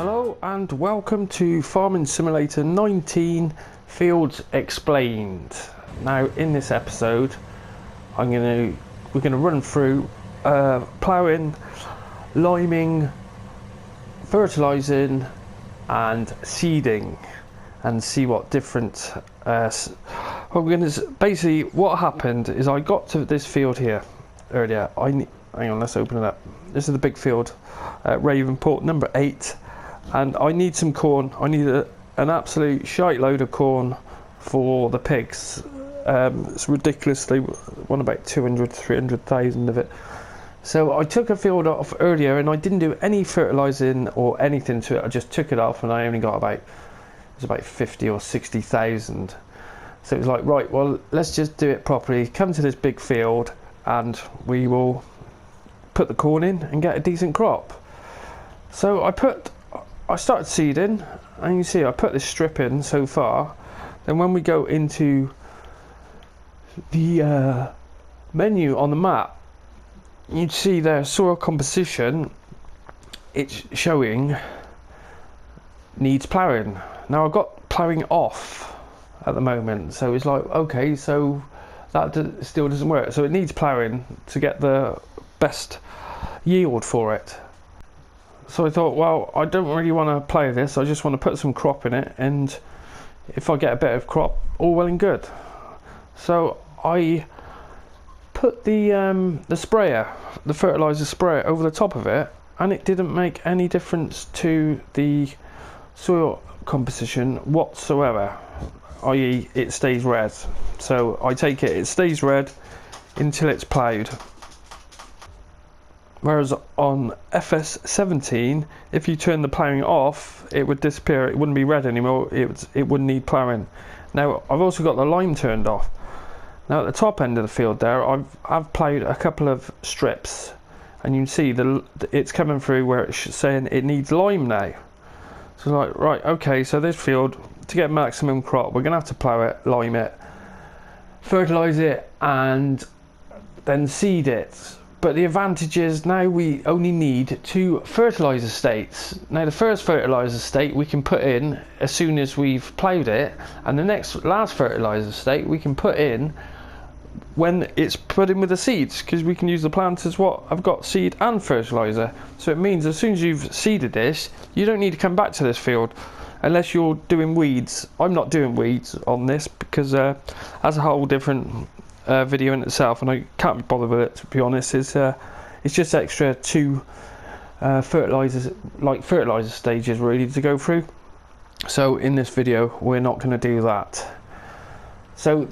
Hello and welcome to Farming Simulator 19 Fields Explained. Now in this episode we're gonna run through ploughing, liming, fertilizing and seeding and see what different basically what happened is I got to this field here earlier. Hang on, let's open it up. This is the big field, Ravenport number 8. And I need some corn. I need an absolute shite load of corn for the pigs. It's ridiculously, want about 300,000 of it. So I took a field off earlier and I didn't do any fertilizing or anything to it. I just took it off and I only got about 50 or 60,000. So it was like, right, well, let's just do it properly. Come to this big field and we will put the corn in and get a decent crop. So I started seeding, and you see I put this strip in so far. Then when we go into the menu on the map, you'd see their soil composition. It's showing needs ploughing. Now I've got ploughing off at the moment, so it's like, okay, so that still doesn't work. So it needs ploughing to get the best yield for it. So I thought, well, I don't really want to plough this. I just want to put some crop in it, and if I get a bit of crop, all well and good. So I put the sprayer, the fertilizer sprayer, over the top of it, and it didn't make any difference to the soil composition whatsoever. I.e., it stays red. So I take it stays red until it's ploughed. Whereas on fs19, if you turn the ploughing off, it would disappear. It wouldn't be red anymore. It wouldn't need ploughing. Now I've also got the lime turned off. Now at the top end of the field there, I've ploughed a couple of strips, and you can see it's coming through where it's saying it needs lime now. So like, right, okay, so this field, to get maximum crop, we're gonna have to plough it, lime it, fertilize it, and then seed it. But the advantage is now we only need 2 fertilizer states. Now the first fertilizer state we can put in as soon as we've ploughed it, and the last fertilizer state we can put in when it's put in with the seeds, because we can use the plant as what I've got seed and fertilizer. So it means as soon as you've seeded this, you don't need to come back to this field unless you're doing weeds. I'm not doing weeds on this because that's a whole different video in itself, and I can't be bothered with it, to be honest. It's just extra 2 fertilizer stages really to go through. So in this video we're not going to do that. So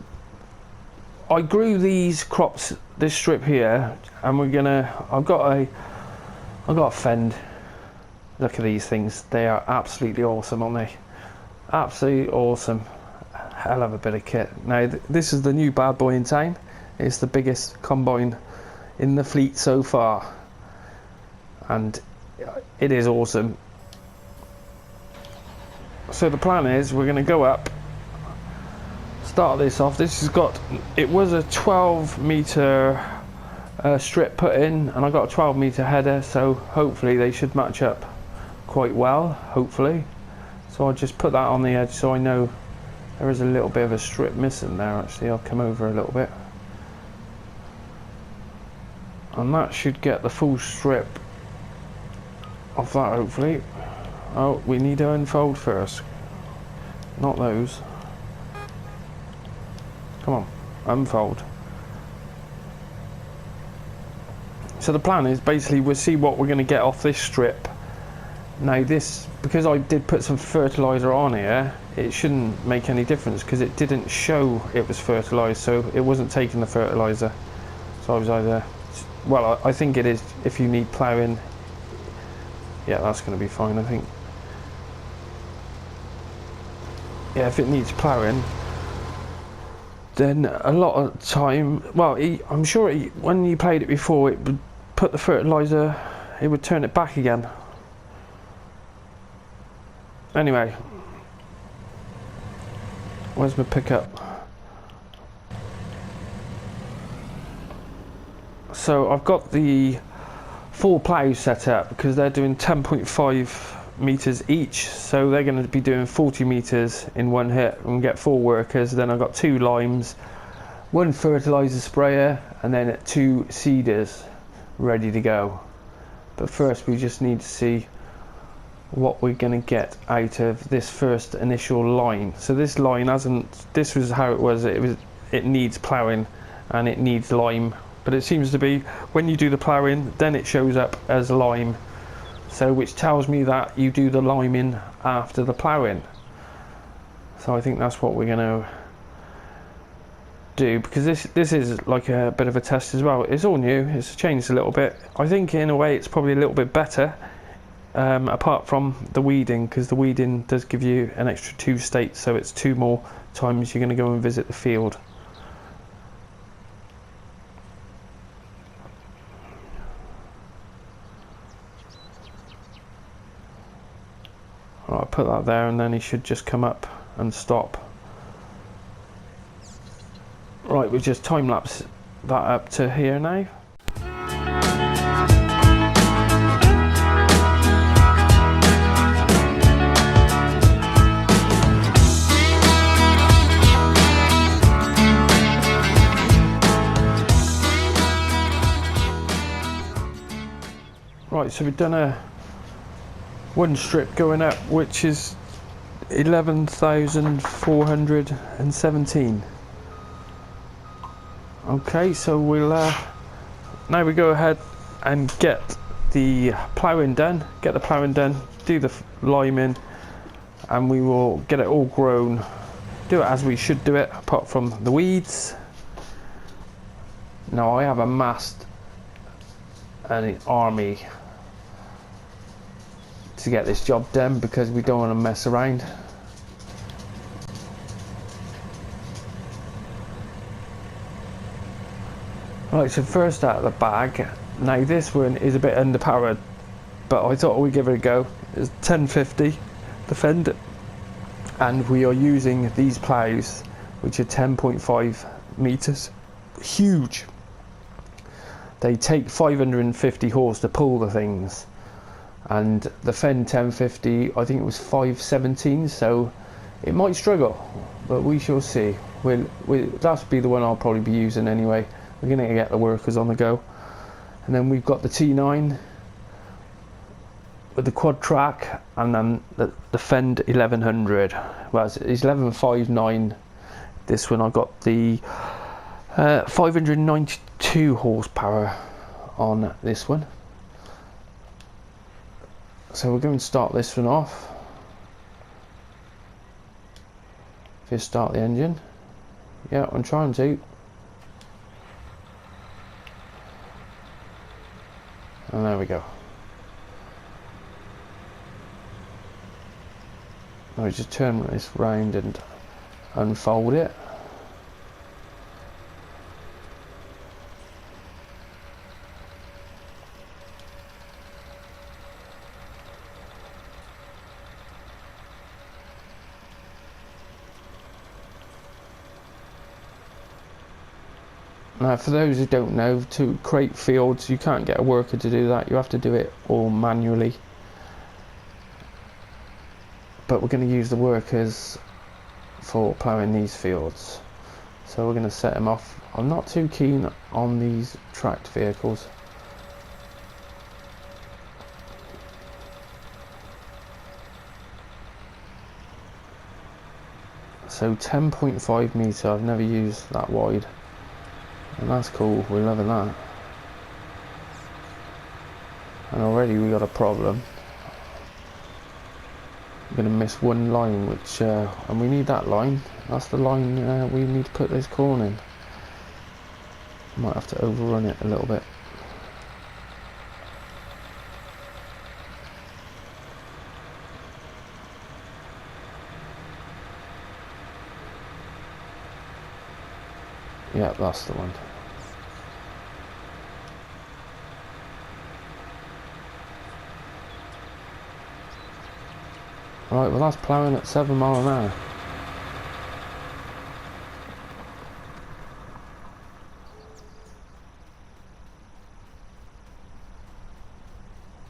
I grew these crops, this strip here, and I've got a fend. Look at these things, they are absolutely awesome, aren't they? Absolutely awesome. Hell of a bit of kit. Now this is the new bad boy in town. It's the biggest combine in the fleet so far, and it is awesome. So the plan is we're going to go up, start this off. It was a 12-meter strip put in, and I got a 12-meter header, so hopefully they should match up quite well, hopefully. So I'll just put that on the edge so I know there is a little bit of a strip missing there. Actually, I'll come over a little bit, and that should get the full strip off that, hopefully. Oh, we need to unfold first, not those. Come on, unfold. So the plan is basically we'll see what we're going to get off this strip. Now this, because I did put some fertilizer on here, it shouldn't make any difference because it didn't show it was fertilized, so it wasn't taking the fertilizer. So I was either, well, I think it is if you need ploughing. Yeah, that's going to be fine, I think. Yeah, if it needs ploughing, then a lot of time, well, I'm sure when you played it before, it would put the fertilizer, it would turn it back again. Anyway, where's my pickup? So I've got the full plough set up because they're doing 10.5 meters each, so they're going to be doing 40 meters in one hit, and get 4 workers. Then I've got 2 limes, 1 fertilizer sprayer, and then 2 seeders ready to go. But first we just need to see what we're going to get out of this first initial line. So this line this was how it was, it needs ploughing and it needs lime, but it seems to be when you do the ploughing then it shows up as lime, so which tells me that you do the liming after the ploughing. So I think that's what we're going to do, because this is like a bit of a test as well. It's all new, it's changed a little bit. I think in a way it's probably a little bit better, apart from the weeding, because the weeding does give you an extra 2 states, so it's 2 more times you're going to go and visit the field. I'll put that there, and then he should just come up and stop. Right, we just time lapse that up to here now. Right, so we've done one strip going up, which is 11,417. Okay, so we'll now we go ahead and get the ploughing done, do the liming, and we will get it all grown, do it as we should do it, apart from the weeds. Now I have amassed an army to get this job done, because we don't want to mess around. Right, so first out of the bag, now this one is a bit underpowered, but I thought we'd give it a go. It's 1050 the fend, and we are using these plows, which are 10.5 meters, huge. They take 550 horse to pull the things, and the Fend 1050, I think it was 517, so it might struggle, but we shall see. That'll be the one I'll probably be using anyway. We're going to get the workers on the go. And then we've got the T9 with the quad track, and then the Fend 1100. Well, it's 1159. This one I got the 592 horsepower on this one. So we're going to start this one off. Just start the engine. Yeah, I'm trying to. And there we go. Now we just turn this round and unfold it. Now, for those who don't know, to create fields, you can't get a worker to do that. You have to do it all manually. But we're going to use the workers for ploughing these fields. So we're going to set them off. I'm not too keen on these tracked vehicles. So 10.5 metre, I've never used that wide. And that's cool, we're loving that. And already we got a problem. I'm going to miss one line, which and we need that line. That's the line we need to put this corn in. Might have to overrun it a little bit. Yeah, that's the one. Right, well that's ploughing at 7 miles an hour.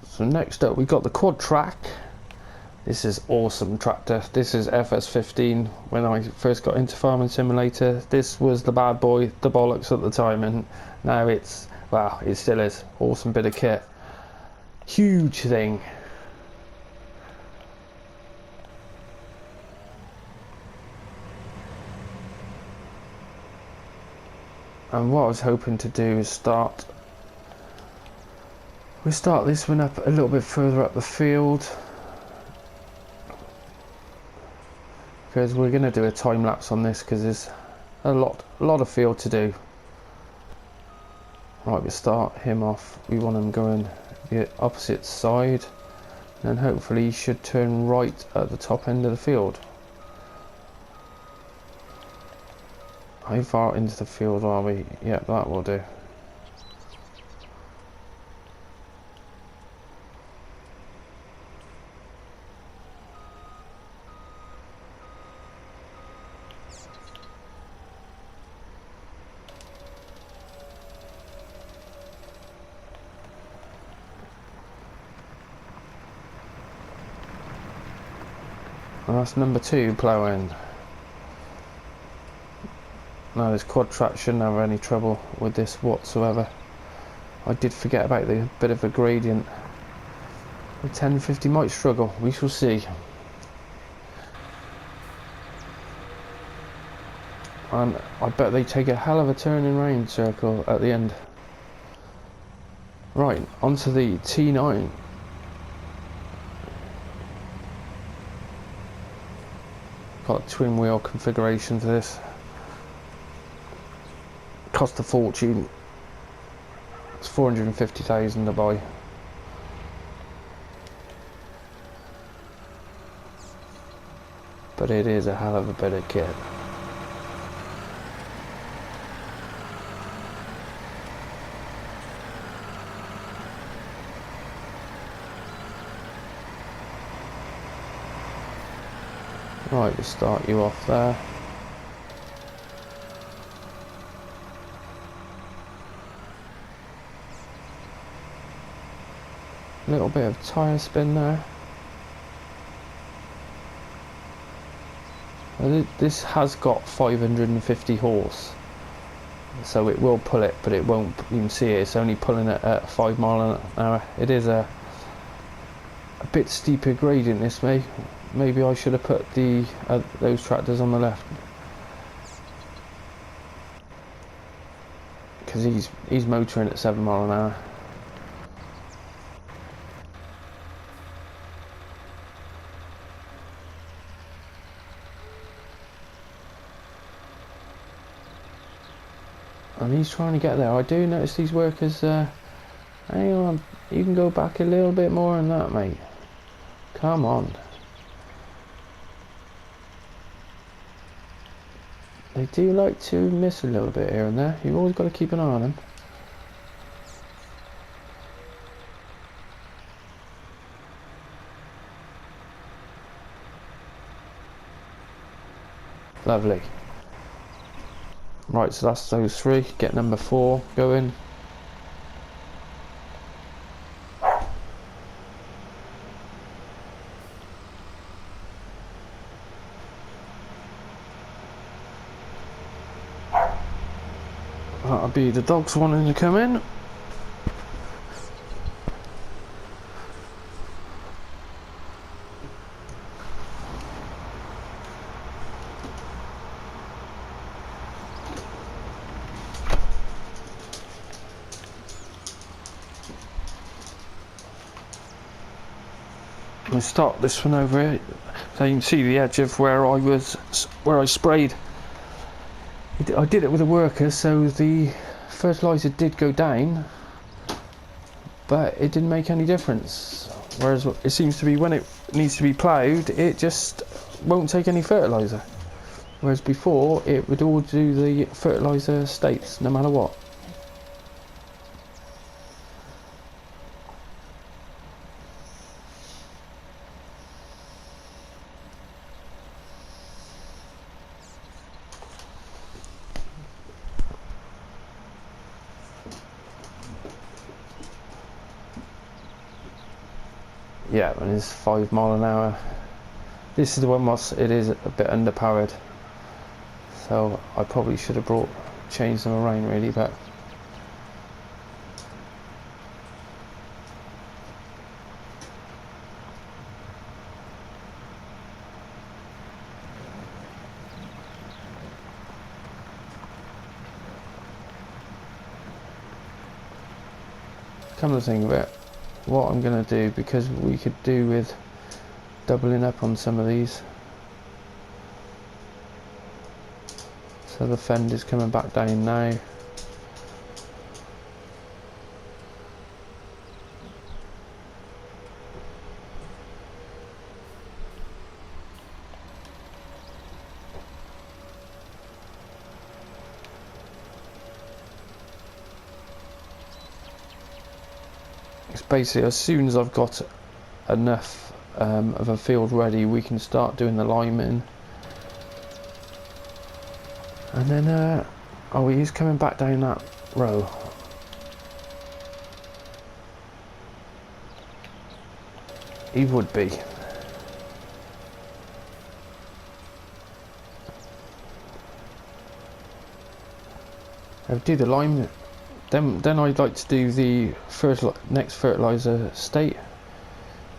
So next up we got the quad track, This is awesome tractor. This is fs19. When I first got into Farming Simulator, this was the bad boy, the bollocks at the time, and now it's, well, it still is. Awesome bit of kit. Huge thing. And what I was hoping to do is start this one up a little bit further up the field, because we're going to do a time lapse on this because there's a lot of field to do. Right, we start him off. We want him going the opposite side, and hopefully he should turn right at the top end of the field. How far into the field are we? Yep, that will do. And that's number 2 ploughing. Now this quad track shouldn't have any trouble with this whatsoever. I did forget about the bit of a gradient. The 1050 might struggle, we shall see. And I bet they take a hell of a turning round circle at the end. Right, onto the T9. Got a twin wheel configuration for this. Cost a fortune. It's 450,000 to buy. But it is a hell of a bit of kit. Right, we'll start you off there. A little bit of tyre spin there. This has got 550 horse, so it will pull it, but it won't. You can see it's only pulling it at 5 miles an hour. It is a bit steeper gradient this way. Maybe I should have put the those tractors on the left, because he's motoring at 7 miles an hour. And he's trying to get there. I do notice these workers, hang on, you can go back a little bit more than that, mate. Come on. They do like to miss a little bit here and there. You've always got to keep an eye on them. Lovely. Right, so that's those 3. Get number 4 going. That'll be the dogs wanting to come in. We'll start this one over here, so you can see the edge of where I sprayed. I did it with the workers, so the fertilizer did go down, but it didn't make any difference. Whereas it seems to be when it needs to be ploughed, it just won't take any fertilizer. Whereas before, it would all do the fertilizer states, no matter what. Yeah, and it's 5 mile an hour. This is the one it is a bit underpowered, so I probably should have changed them around really, but come to think of it, what I'm going to do, because we could do with doubling up on some of these. So the fend is coming back down now. It's basically as soon as I've got enough of a field ready, we can start doing the liming. And then, oh, he's coming back down that row. He would be. I'll do the lime. Then I'd like to do the next fertilizer state.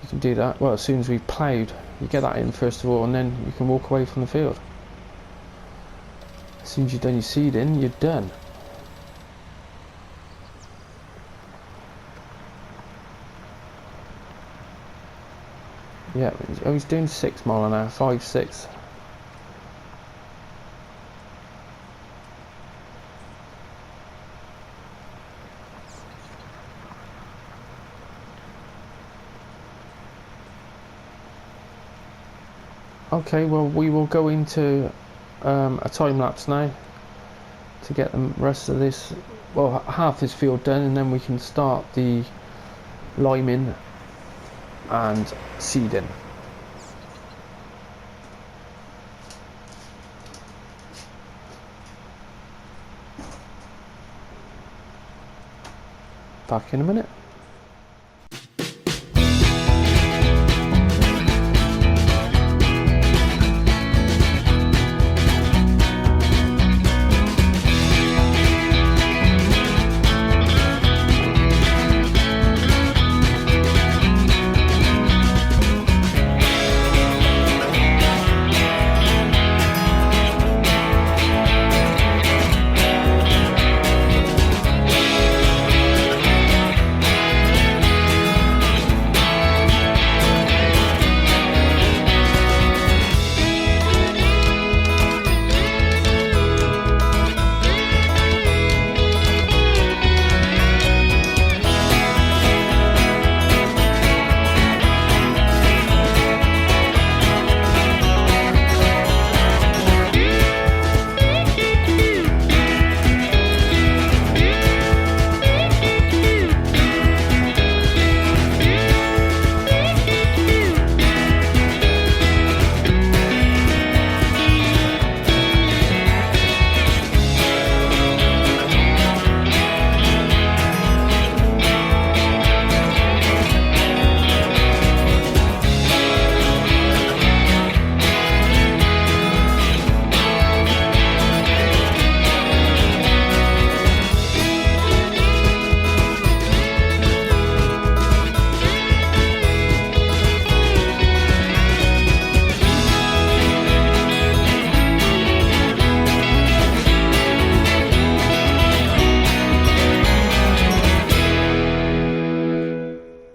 You can do that. Well, as soon as we ploughed, you get that in first of all, and then you can walk away from the field. As soon as you've done your seeding, you're done. Yeah, oh, he's doing 6 mile an hour, 5, 6. Okay, well, we will go into a time lapse now to get the rest of this, well, half this field done, and then we can start the liming and seeding. Back in a minute.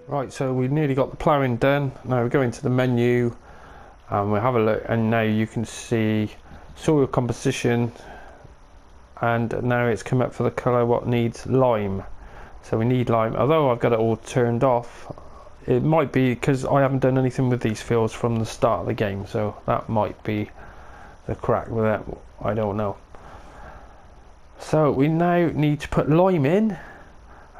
Right, so we've nearly got the ploughing done. Now we go into the menu and we'll have a look, and now you can see soil composition, and now it's come up for the colour what needs lime. So we need lime, although I've got it all turned off. It might be because I haven't done anything with these fields from the start of the game, so that might be the crack with that, I don't know. So we now need to put lime in,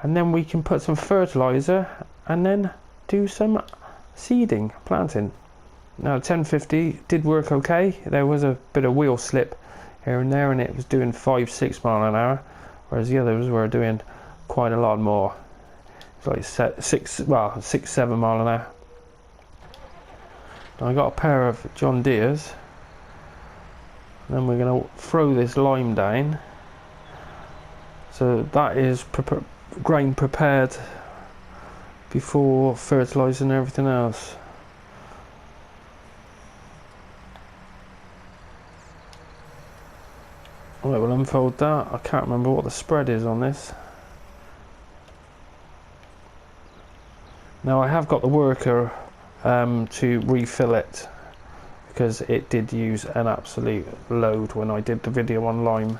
and then we can put some fertilizer and then do some seeding, planting. Now 1050 did work okay. There was a bit of wheel slip here and there, and it was doing 5-6 mile an hour, whereas the others were doing quite a lot more. It's like 6-7 mile an hour. I got a pair of John Deere's. Then we're going to throw this lime down. So that is grain prepared before fertilizer and everything else. Right, we'll unfold that. I can't remember what the spread is on this. Now I have got the worker to refill it, because it did use an absolute load when I did the video on lime.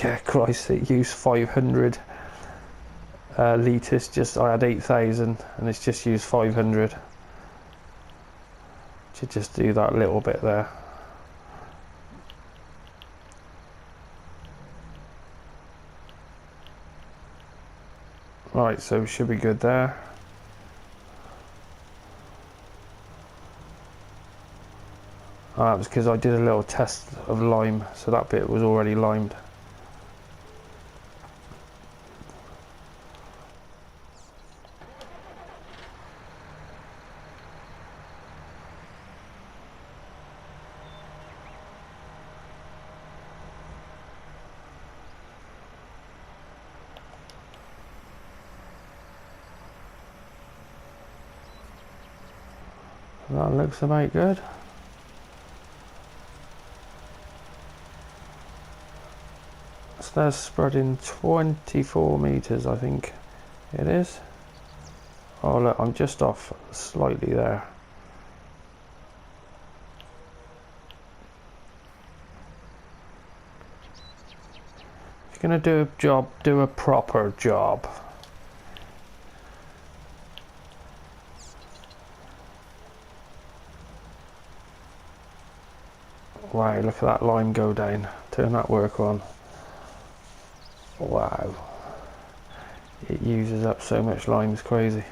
Yeah, Christ, it used 500 litres. Just I had 8,000 and it's just used 500 to just do that little bit there. Right, so we should be good there. That was because I did a little test of lime, so that bit was already limed. That looks about good. So that's spreading 24 meters, I think it is. Oh look, I'm just off slightly there. If you're gonna do a job, do a proper job. Wow, look at that line go down. Turn that worker on. Wow. It uses up so much lime, it's crazy.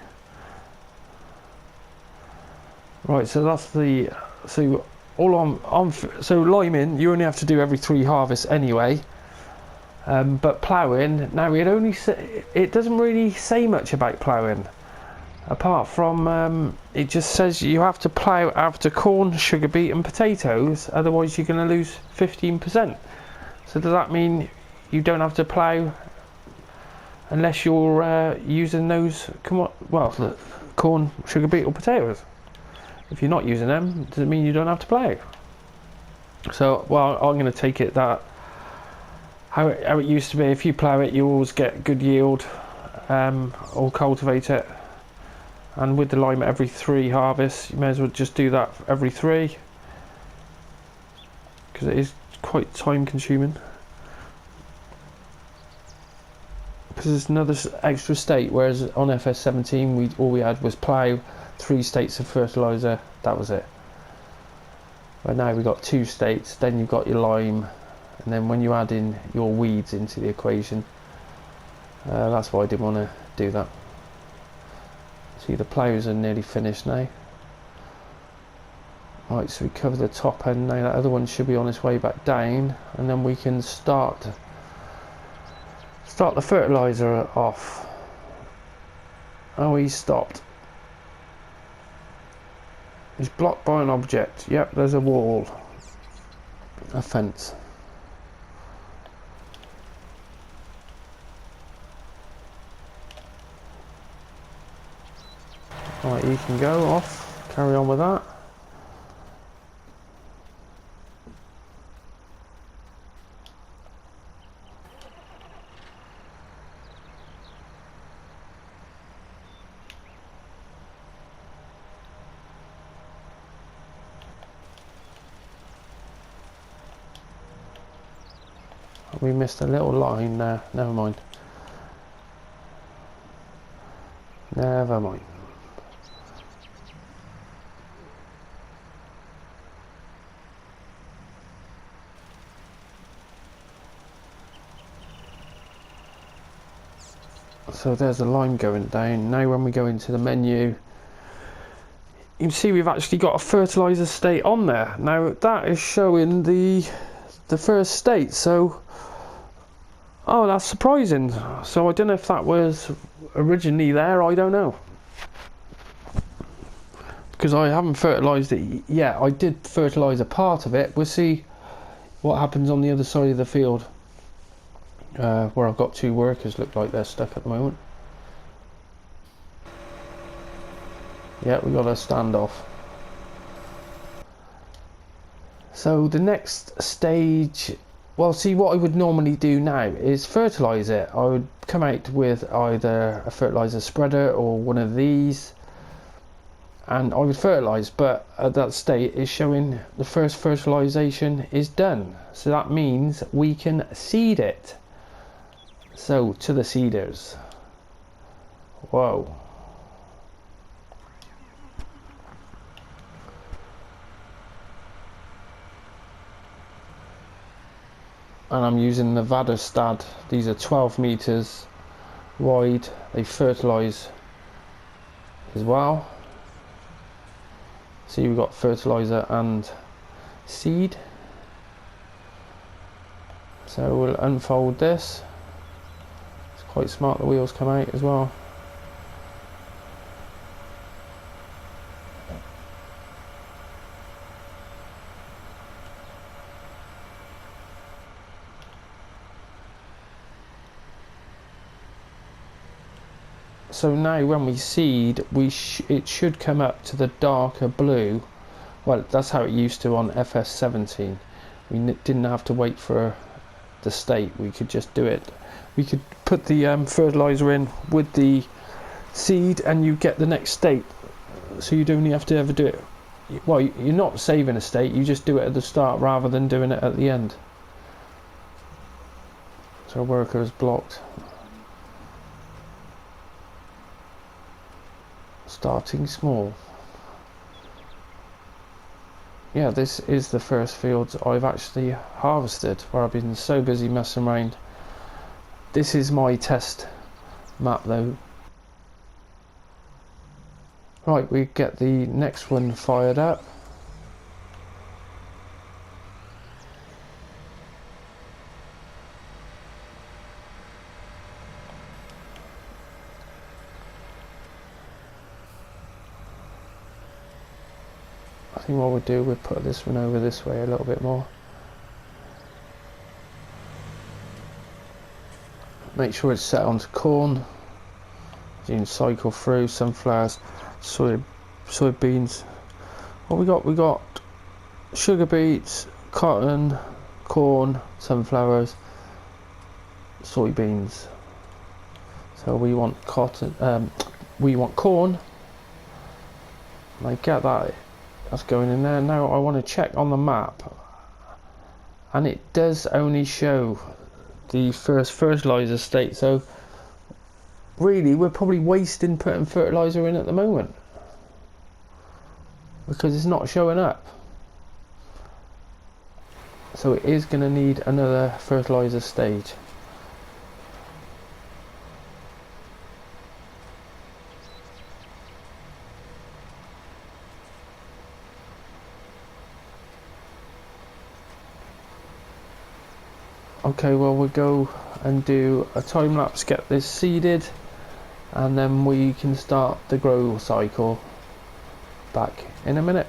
Right, so that's the... So all so liming, you only have to do every 3 harvests anyway. But ploughing, now it doesn't really say much about ploughing. Apart from, it just says you have to plough after corn, sugar beet and potatoes, otherwise you're going to lose 15%. So does that mean you don't have to plough unless you're using those, corn, sugar beet or potatoes? If you're not using them, does it mean you don't have to plough? So, well, I'm going to take it that how it used to be, if you plough it you always get good yield, or cultivate it. And with the lime every 3 harvests, you may as well just do that every 3, because it is quite time consuming. Because it's another extra state, whereas on fs19 all we had was plough, 3 states of fertilizer, that was it. But now we've got 2 states, then you've got your lime, and then when you add in your weeds into the equation, that's why I didn't want to do that. See, the ploughs are nearly finished now. Right, so we cover the top end now. That other one should be on its way back down, and then we can start the fertilizer off. Oh, he's stopped. He's blocked by an object. Yep, there's a wall, a fence. Right, he can go off, carry on with that. We missed a little line there, never mind. Never mind. So there's a line going down. Now when we go into the menu, you can see we've actually got a fertilizer state on there. Now that is showing the first state, so oh, that's surprising. So I don't know if that was originally there, I don't know, because I haven't fertilized it yet. I did fertilize a part of it. We'll see what happens on the other side of the field, where I've got 2 workers. Look like they're stuck at the moment. Yeah, we got a standoff. So the next stage, well, see, what I would normally do now is fertilize it. I would come out with either a fertilizer spreader or one of these, and I would fertilize, but at that state is showing the first fertilization is done. So that means we can seed it. So to the seeders. Whoa. And I'm using the Vadostad. These are 12 meters wide. They fertilize as well. See, we've got fertilizer and seed. So we'll unfold this. It's quite smart, the wheels come out as well. So now when we seed, it should come up to the darker blue. Well, that's how it used to on fs19. We didn't have to wait for the state, we could just do it. We could put the fertilizer in with the seed and you get the next state. So you'd only have to ever do it, well, you're not saving a state, you just do it at the start rather than doing it at the end. So worker is blocked. Starting small. Yeah, this is the first fields I've actually harvested, where I've been so busy messing around. This is my test map though. Right, we get the next one fired up. I think what we'll do, we'll put this one over this way a little bit more. Make sure it's set onto corn. You can cycle through sunflowers, soybeans. What we got? We got sugar beets, cotton, corn, sunflowers, soybeans. So we want cotton. We want corn. And I get that. That's going in there. Now I want to check on the map, and it does only show the first fertilizer state, so really we're probably wasting putting fertilizer in at the moment because it's not showing up. So it is going to need another fertilizer stage. Okay, well, we'll go and do a time lapse, get this seeded, and then we can start the grow cycle back in a minute.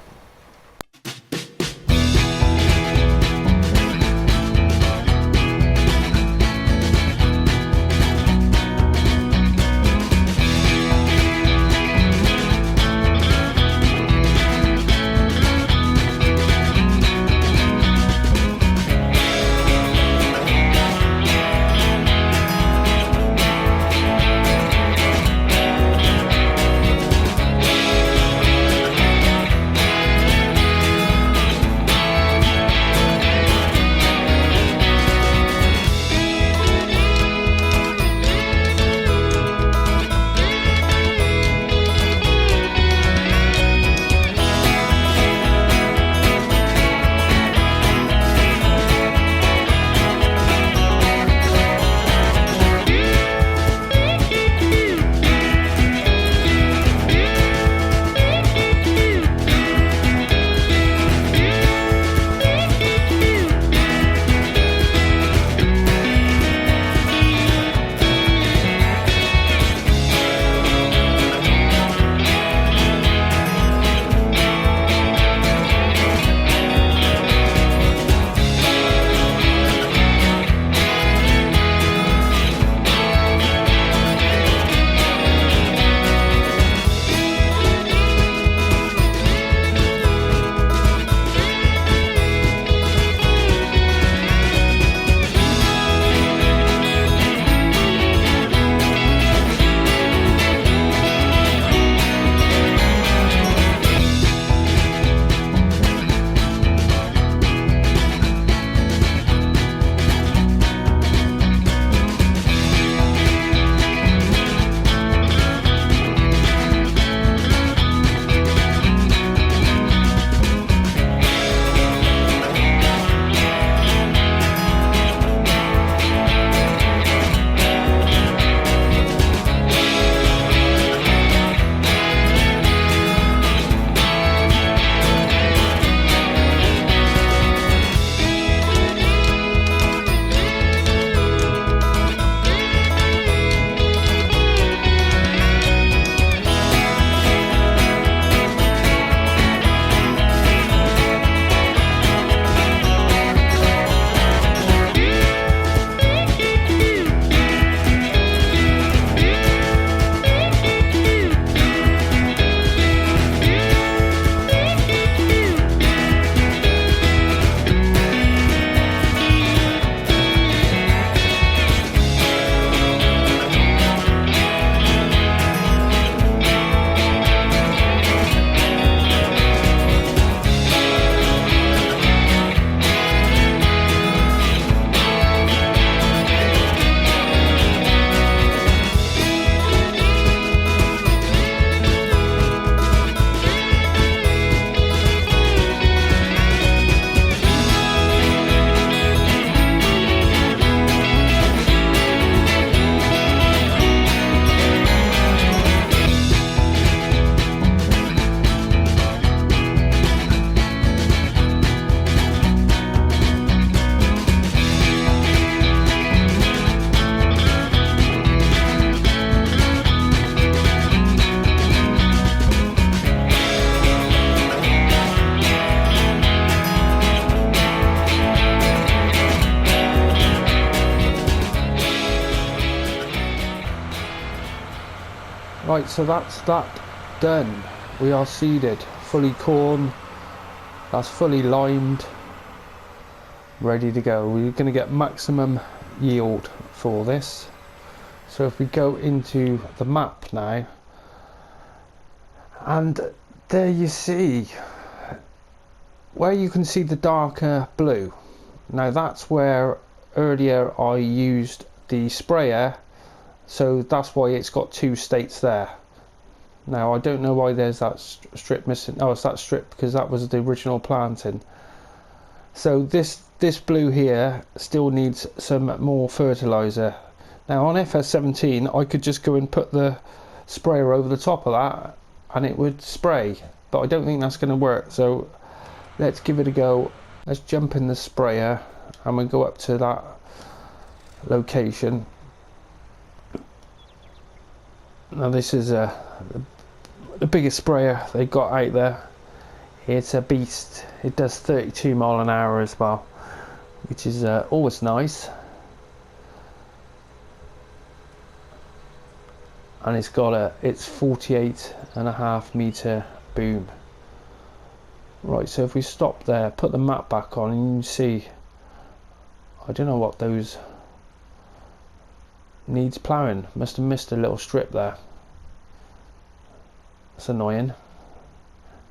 Right, so that's that done. We are seeded, fully corn, that's fully limed, ready to go. We're going to get maximum yield for this. So if we go into the map now, and there you see where you can see the darker blue. Now that's where earlier I used the sprayer, so that's why it's got two states there. Now I don't know why there's that strip missing. Oh, it's that strip because that was the original planting. So this blue here still needs some more fertilizer. Now on fs19 I could just go and put the sprayer over the top of that and it would spray, but I don't think that's going to work, so let's give it a go. Let's jump in the sprayer and we go up to that location. Now this is the biggest sprayer they got out there. It's a beast. It does 32 mile an hour as well, which is always nice. And it's got it's 48.5 meter boom. Right, so if we stop there, put the map back on, and you can see, I don't know what those needs ploughing. Must have missed a little strip there. That's annoying.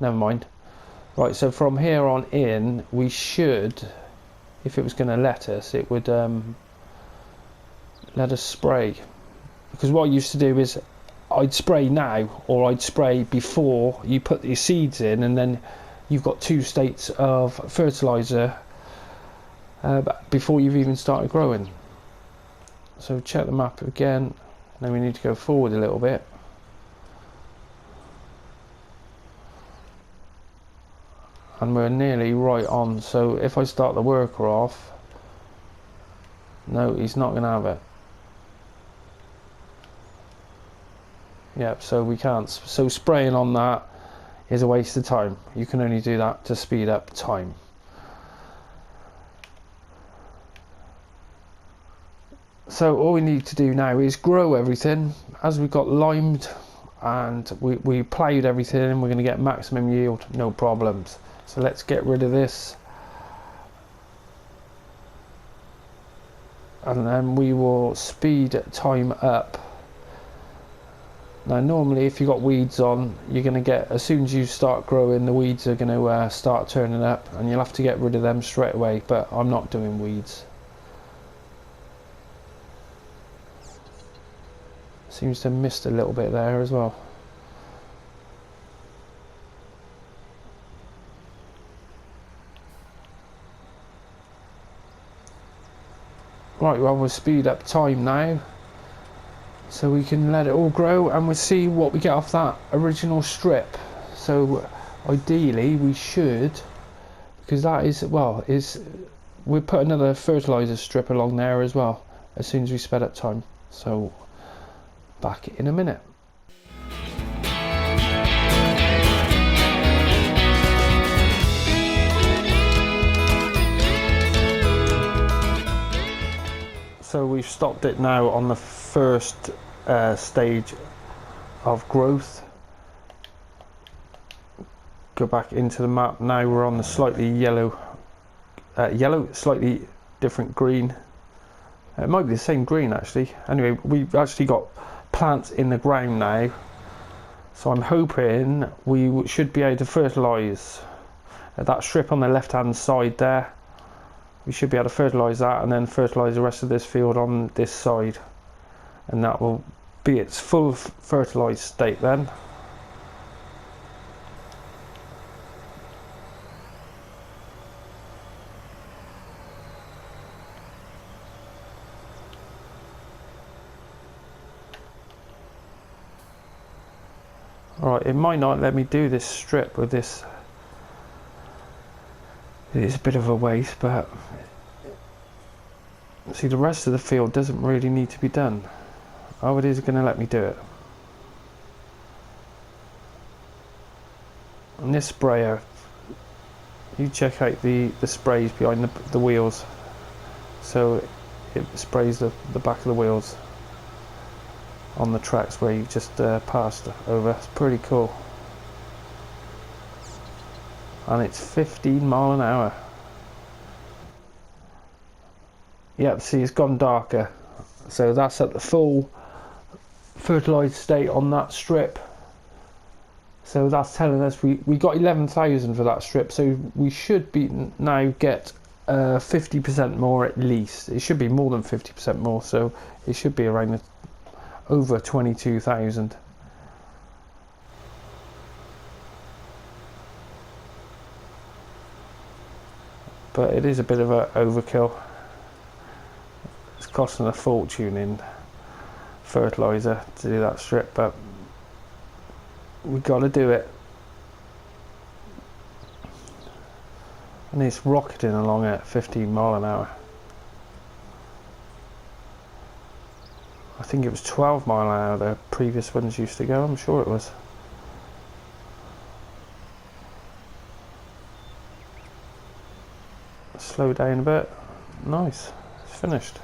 Never mind. Right, so from here on in, we should, if it was going to let us, it would let us spray. Because what I used to do is I'd spray now, or I'd spray before you put your seeds in, and then you've got two states of fertilizer before you've even started growing. So check the map again. Now we need to go forward a little bit. And we're nearly right on. So if I start the worker off, no, he's not going to have it. Yep, so we can't. So spraying on that is a waste of time. You can only do that to speed up time. So all we need to do now is grow everything. As we've got limed and we ploughed everything, and we're going to get maximum yield, no problems. So let's get rid of this, and then we will speed time up. Now normally if you've got weeds on, you're going to get, as soon as you start growing, the weeds are going to start turning up, and you'll have to get rid of them straight away, but I'm not doing weeds. Seems to have missed a little bit there as well. Right, well, we'll speed up time now, so we can let it all grow, and we'll see what we get off that original strip. So ideally we should, because that is, well, we'll put another fertilizer strip along there as well as soon as we sped up time. So back in a minute. So we've stopped it now on the first stage of growth. Go back into the map. Now we're on the slightly yellow, slightly different green. It might be the same green actually. Anyway, we've actually got plants in the ground now. So I'm hoping we should be able to fertilise that strip on the left hand side there. We should be able to fertilise that, and then fertilise the rest of this field on this side, and that will be its full fertilised state then. Alright, it might not let me do this strip with this. It is a bit of a waste, but see, the rest of the field doesn't really need to be done. Oh, it is going to let me do it. And this sprayer, you check out the sprays behind the wheels, so it sprays the back of the wheels. on the tracks where you just passed over. It's pretty cool. And it's 15 mile an hour. Yep, see, it's gone darker. So that's at the full fertilised state on that strip. So that's telling us we got 11,000 for that strip. So we should be now get 50% more at least. It should be more than 50% more. So it should be around over 22,000. But it is a bit of an overkill. It's costing a fortune in fertilizer to do that strip, but we've got to do it. And it's rocketing along at 15 mile an hour. I think it was 12 mile an hour the previous ones used to go, I'm sure it was. Slow down a bit. Nice. It's finished.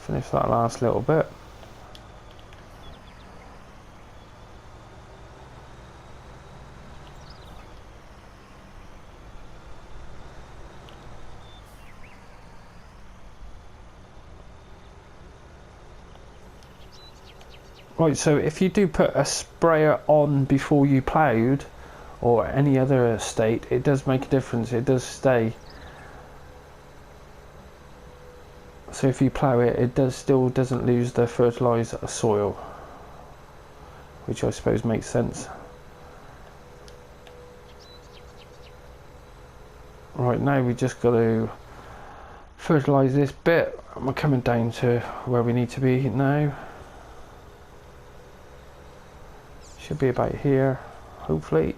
Finish that last little bit. Right, so if you do put a sprayer on before you ploughed or any other state, it does make a difference. It does stay. So if you plough it, it still doesn't lose the fertilised soil, which I suppose makes sense. Right, now we just got to fertilise this bit. We're coming down to where we need to be now. Should be about here, hopefully.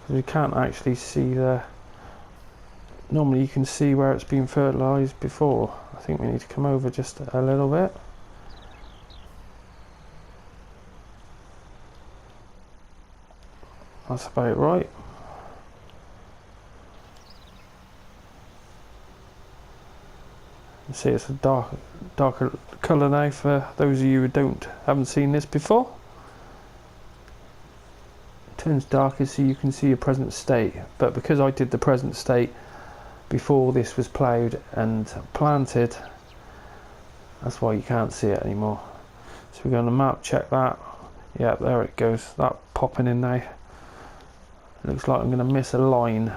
You can't actually see normally you can see where it's been fertilised before. I think we need to come over just a little bit. That's about right. You see it's a darker colour now for those of you who haven't seen this before. Turns darker so you can see your present state, but because I did the present state before this was ploughed and planted, that's why you can't see it anymore. So we're going to map check that. Yeah, there it goes, that popping in now. Looks like I'm going to miss a line.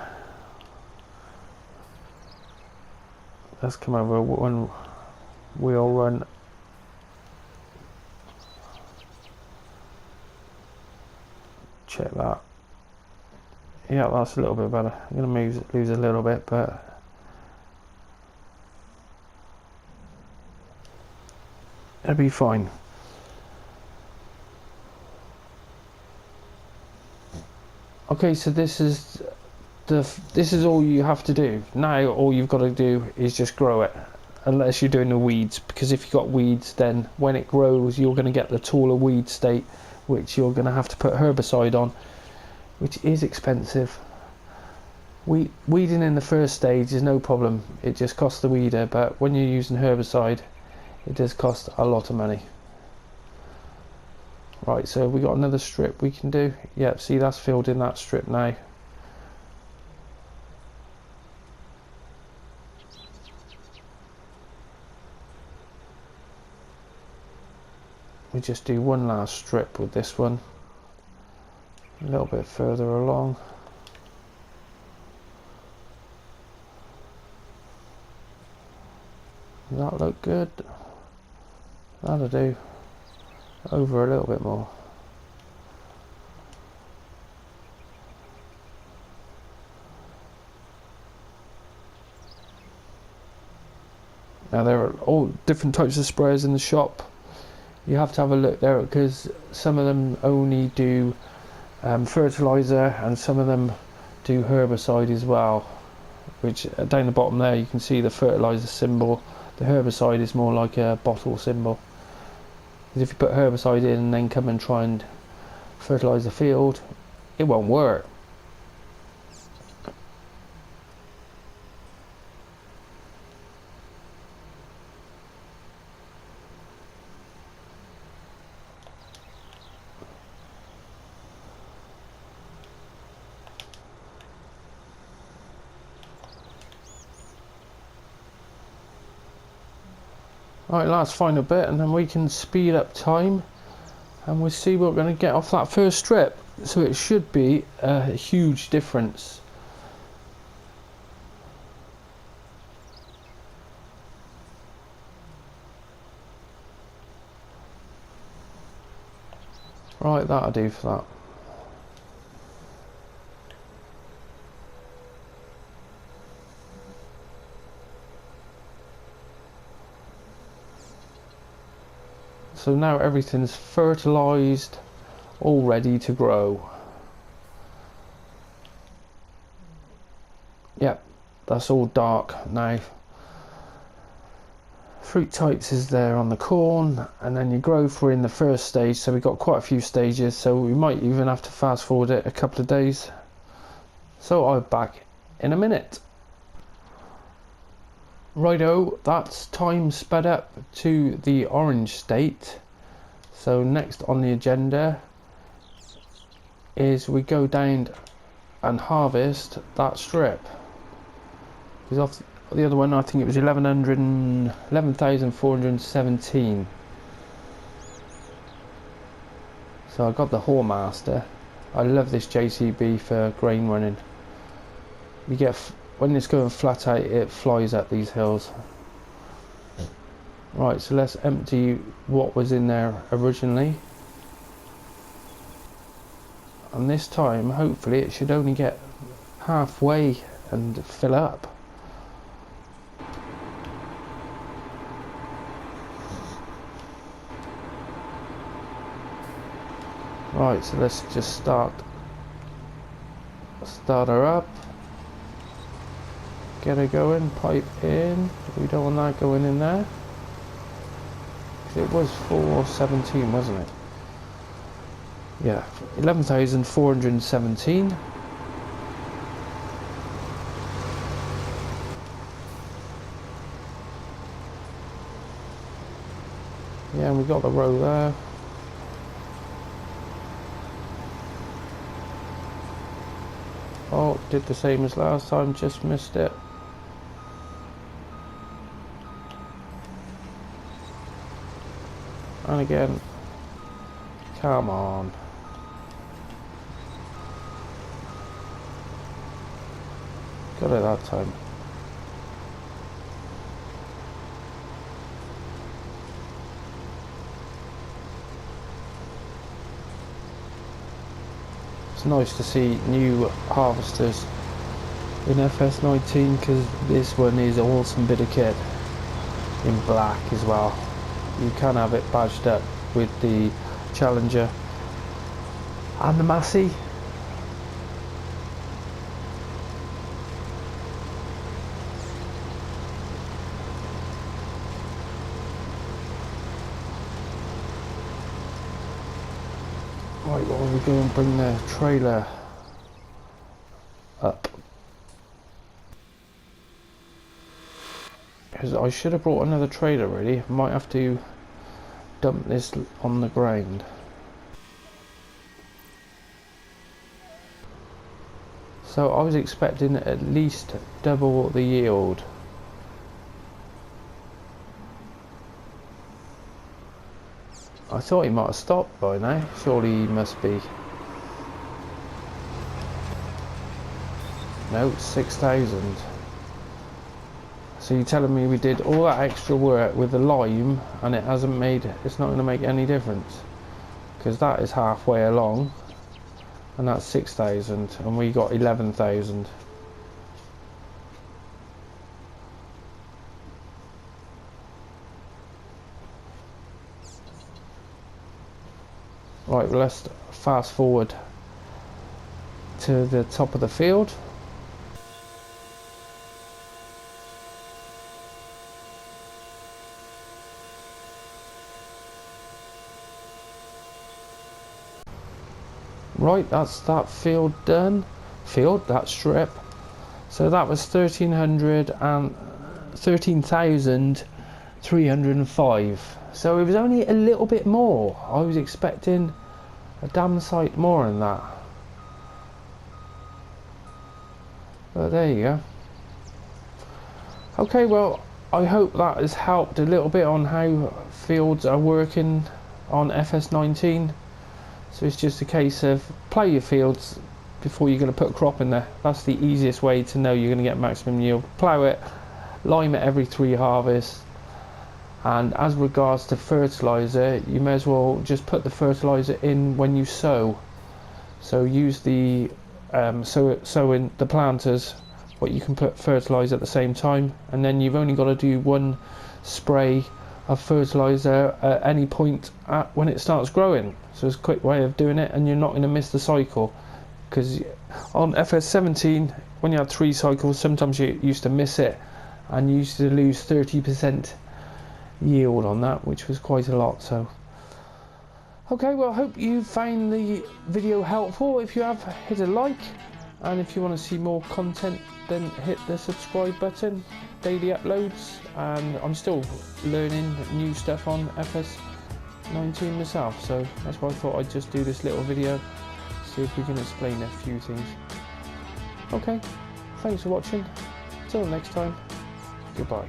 Let's come over one wheel run. Check that. Yeah, that's a little bit better. I'm going to lose a little bit, but it'll be fine. Okay, so this is all you have to do. Now all you've got to do is just grow it, unless you're doing the weeds, because if you've got weeds, then when it grows you're going to get the taller weed state, which you're going to have to put herbicide on, which is expensive. Weeding in the first stage is no problem, it just costs the weeder, but when you're using herbicide it does cost a lot of money. Right, so we got another strip we can do. Yep, see, that's filled in that strip now. We just do one last strip with this one, a little bit further along. Does that look good? That'll do. Over a little bit more. Now there are all different types of sprayers in the shop. You have to have a look there, because some of them only do fertilizer and some of them do herbicide as well, which down the bottom there you can see the fertilizer symbol. The herbicide is more like a bottle symbol, because if you put herbicide in and then come and try and fertilize the field, it won't work. Right, last final bit, and then we can speed up time and we'll see what we're going to get off that first strip. So it should be a huge difference. Right, that'll do for that. So now everything's fertilized, all ready to grow. Yep, that's all dark now. Fruit types is there on the corn, and then your growth, we're in the first stage, so we've got quite a few stages, so we might even have to fast forward it a couple of days. So I'll be back in a minute. Righto, that's time sped up to the orange state. So next on the agenda is we go down and harvest that strip. Because off the other one, I think it was 11,417. So I got the Whoremaster. I love this JCB for grain running. You get, when it's going flat out, it flies up these hills. Right, so let's empty what was in there originally. And this time, hopefully, it should only get halfway and fill up. Right, so let's just start her up. Get her going, pipe in. We don't want that going in there. It was 417, wasn't it? Yeah, 11,417. Yeah, and we got the row there. Oh, did the same as last time, just missed it. And again, come on. Got it that time. It's nice to see new harvesters in FS19, because this one is an awesome bit of kit in black as well. You can have it badged up with the Challenger and the Massey. Right, well, we go and bring the trailer up. Because I should have brought another trailer really. Might have to dump this on the ground. So I was expecting at least double the yield. I thought he might have stopped by now. Surely he must be. No, 6,000. So you're telling me we did all that extra work with the lime and it hasn't made, it's not going to make any difference? Because that is halfway along and that's 6,000 and we got 11,000. Right, well, let's fast forward to the top of the field. Right, that's that field done. That strip. So that was 13,305. So it was only a little bit more. I was expecting a damn sight more than that. But there you go. Okay, well, I hope that has helped a little bit on how fields are working on fs19. So it's just a case of plough your fields before you're going to put a crop in there. That's the easiest way to know you're going to get maximum yield. Plough it, lime it every 3 harvests. And as regards to fertilizer, you may as well just put the fertilizer in when you sow. So use the sow in the planters, but you can put fertilizer at the same time, and then you've only got to do 1 spray of fertilizer at any point when it starts growing. So it's a quick way of doing it, and you're not going to miss the cycle. Because on fs17, when you had 3 cycles, sometimes you used to miss it, and you used to lose 30% yield on that, which was quite a lot. So okay, well, I hope you found the video helpful. If you have, hit a like, and if you want to see more content, then hit the subscribe button. Daily uploads, and I'm still learning new stuff on fs19 myself, so that's why I thought I'd just do this little video, see if we can explain a few things. Okay, thanks for watching. Till next time, goodbye.